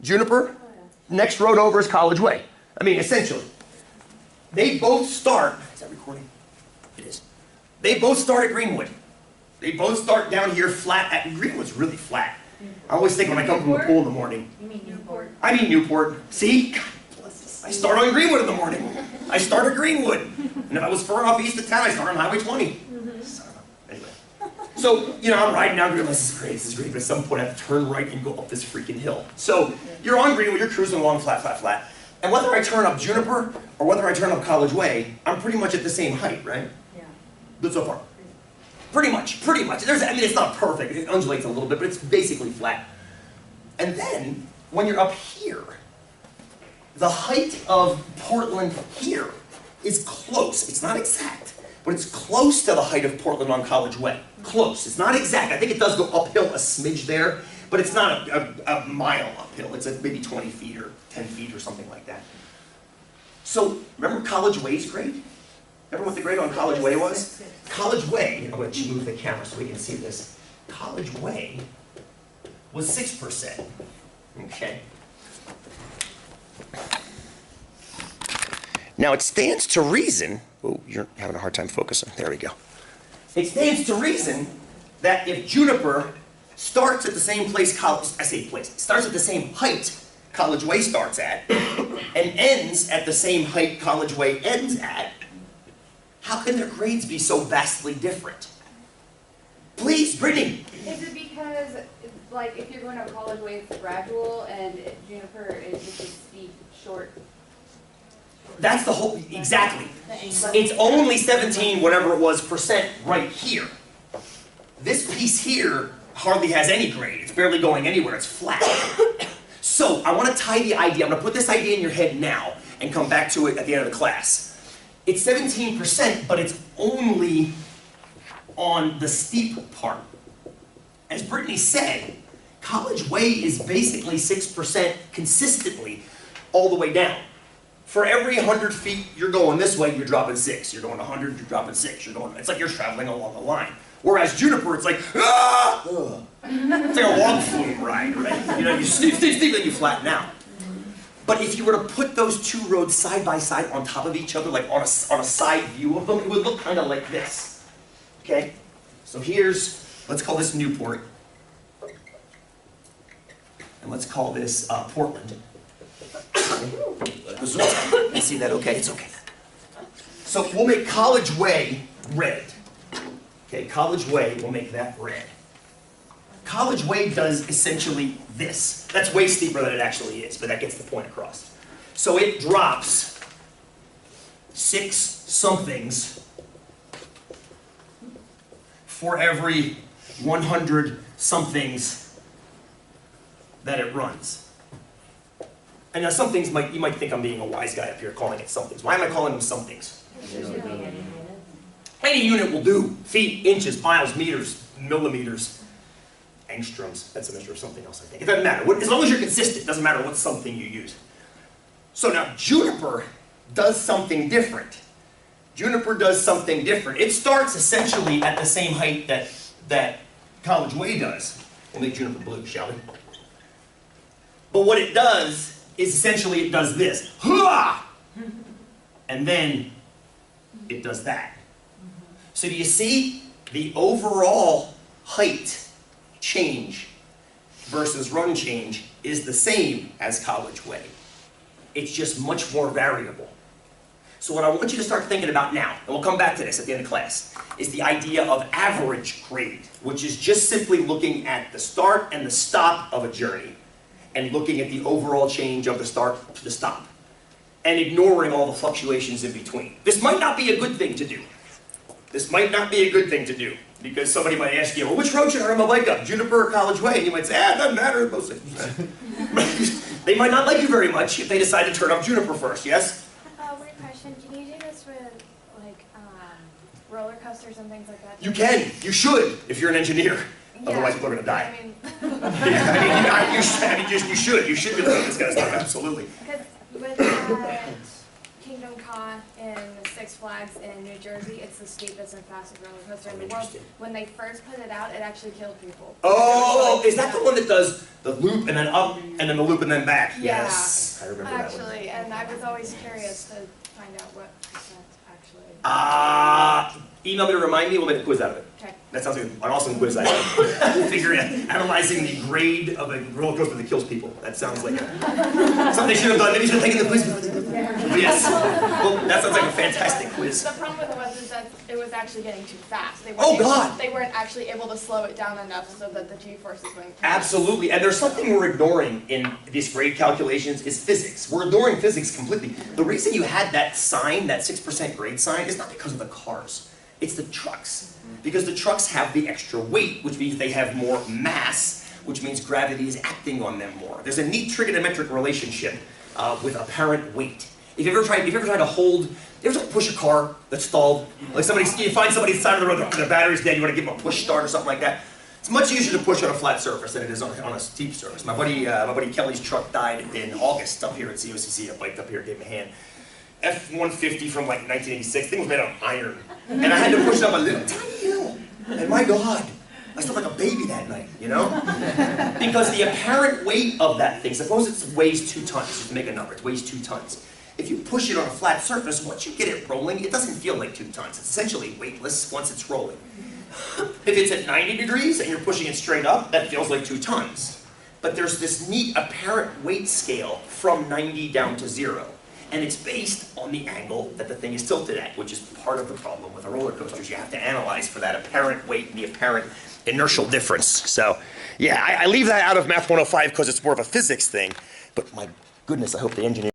Juniper, next road over is College Way. I mean, essentially. They both start, is that recording? It is. They both start at Greenwood. They both start down here flat. Greenwood's really flat. I always think when I come from the pool in the morning. You mean Newport? I mean Newport. See? I start on Greenwood in the morning. I start at Greenwood. And if I was far enough east of town, I start on Highway 20. Anyway. So, you know, I'm riding down Greenwood. This is great. But at some point I have to turn right and go up this freaking hill. So, you're on Greenwood, you're cruising along flat, flat, flat. And whether I turn up Juniper or whether I turn up College Way, I'm pretty much at the same height, right? Yeah. Good so far. Pretty much. I mean, it's not perfect. It undulates a little bit, but it's basically flat. And then, when you're up here, the height of Portland here is close. It's not exact, but it's close to the height of Portland on College Way. Close. It's not exact. I think it does go uphill a smidge there, but it's not a mile uphill. It's like maybe 20 feet or 10 feet or something like that. So, remember College Way's grade? Remember what the grade on College Way was? College Way, I'm going to move the camera so we can see this. College Way was 6%. Okay. Now it stands to reason, oh, you're having a hard time focusing. There we go. It stands to reason that if Juniper starts at the same place, starts at the same height College Way starts at, and ends at the same height College Way ends at, how can their grades be so vastly different? Please, Brittany. Is it because, like, if you're going to College Way, it's gradual, and Juniper is just a steep, short? That's the whole, exactly. It's only 17, whatever it was, percent right here. This piece here hardly has any grade. It's barely going anywhere. It's flat. So I want to tie the idea. I'm going to put this idea in your head now and come back to it at the end of the class. It's 17%, but it's only on the steep part. As Brittany said, College Way is basically 6% consistently all the way down. For every 100 feet you're going this way, you're dropping 6. You're going 100, you're dropping 6. It's like you're traveling along the line. Whereas Juniper, it's like, ah! It's like a log flume ride, right? You know, you steep, then you flatten out. But if you were to put those two roads side by side on top of each other, like on a side view of them, it would look kind of like this. Okay? So here's, let's call this Newport. And let's call this Portland. You see that? Okay, it's okay. So we'll make College Way red. Okay, College Way, we'll make that red. College Way does essentially this. That's way steeper than it actually is, but that gets the point across. So it drops 6 somethings for every 100 somethings that it runs. And now somethings you might think I'm being a wise guy up here calling it somethings. Why am I calling them somethings? Any unit will do. Feet, inches, miles, meters, millimeters. Angstroms, that's a measure of something else, I think. It doesn't matter. As long as you're consistent, it doesn't matter what something you use. So now, Juniper does something different. Juniper does something different. It starts essentially at the same height that College Way does. We'll make Juniper blue, shall we? But what it does is essentially it does this. And then it does that. So do you see the overall height change versus run change is the same as College Way. It's just much more variable. So what I want you to start thinking about now, and we'll come back to this at the end of class, is the idea of average grade, which is just simply looking at the start and the stop of a journey, and looking at the overall change of the start to the stop, and ignoring all the fluctuations in between. This might not be a good thing to do. This might not be a good thing to do, because somebody might ask you, well, which road should I run my bike up, Juniper or College Way? And you might say, it doesn't matter, both 6%. They might not like you very much if they decide to turn up Juniper first, yes? Weird question. Can you do this with, like, roller coasters and things like that? You can. You should, if you're an engineer. Yeah. Otherwise, people are going to die. I mean, You should. You should be doing this kind of stuff, absolutely. because with that, Kingdom Con in Six Flags in New Jersey. It's the steepest and fastest roller coaster in the world. Interesting. When they first put it out, it actually killed people. Oh, is that the one that does the loop and then up and then the loop and then back? Yeah. Yes, I remember that one. Actually, and I was always curious to find out what percent actually. Email me to remind me, we'll make a quiz out of it. Okay. That sounds like an awesome quiz idea. Figuring out, analyzing the grade of a roller coaster that kills people. That sounds like something they should have done. Maybe you should have taken the quiz. But yes, well, that sounds like a fantastic quiz. The problem with it was is that it was actually getting too fast. They Oh, God. They weren't actually able to slow it down enough so that the G-forces wouldn't. Absolutely, and there's something we're ignoring in these grade calculations is physics. We're ignoring physics completely. The reason you had that sign, that 6% grade sign, is not because of the cars. It's the trucks. Because the trucks have the extra weight, which means they have more mass, which means gravity is acting on them more. There's a neat trigonometric relationship with apparent weight. If you ever tried to hold, you ever try to push a car that's stalled? Like you find somebody on the side of the road, their battery's dead, you want to give them a push start or something like that. It's much easier to push on a flat surface than it is on a steep surface. My buddy Kelly's truck died in August up here at COCC. I biked up here, gave him a hand. F-150 from like 1986. The thing was made out of iron. And I had to push it up a little tiny hill. And my God, I slept like a baby that night, you know? Because the apparent weight of that thing, suppose it weighs 2 tons, just to make a number, it weighs 2 tons. If you push it on a flat surface, once you get it rolling, it doesn't feel like 2 tons. It's essentially weightless once it's rolling. If it's at 90 degrees and you're pushing it straight up, that feels like 2 tons. But there's this neat apparent weight scale from 90 down to 0. And it's based on the angle that the thing is tilted at, which is part of the problem with the roller coasters. You have to analyze for that apparent weight and the apparent inertial difference. So, yeah, I leave that out of Math 105 because it's more of a physics thing. But my goodness, I hope the engineer